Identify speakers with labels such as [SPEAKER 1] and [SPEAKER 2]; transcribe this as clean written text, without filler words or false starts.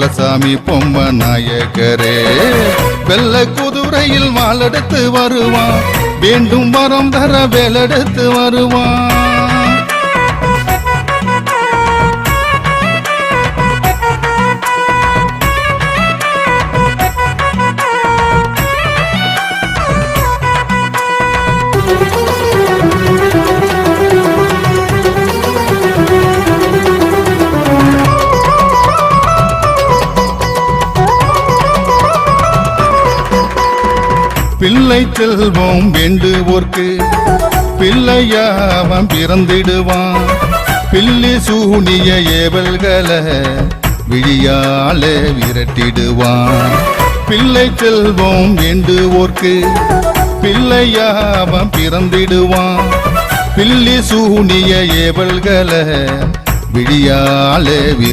[SPEAKER 1] கருப்பசாமி பொம்ம நாயகரே. வெள்ள குதிரையில் வாளெடுத்து வருவான், வேண்டும் வரம் தர வேலெடுத்து வருவான். பிள்ளை செல்வம் வேண்டுவோர்க்கு பிள்ளையாவன் பிறந்திடுவான். பில்லி சூனிய ஏவல்களை விழியால விரட்டிடுவான். பிள்ளை செல்வம் வேண்டுவோர்க்கு பிள்ளையாவன் பிறந்திடுவான். பில்லி சூனிய ஏவல்களை விழியால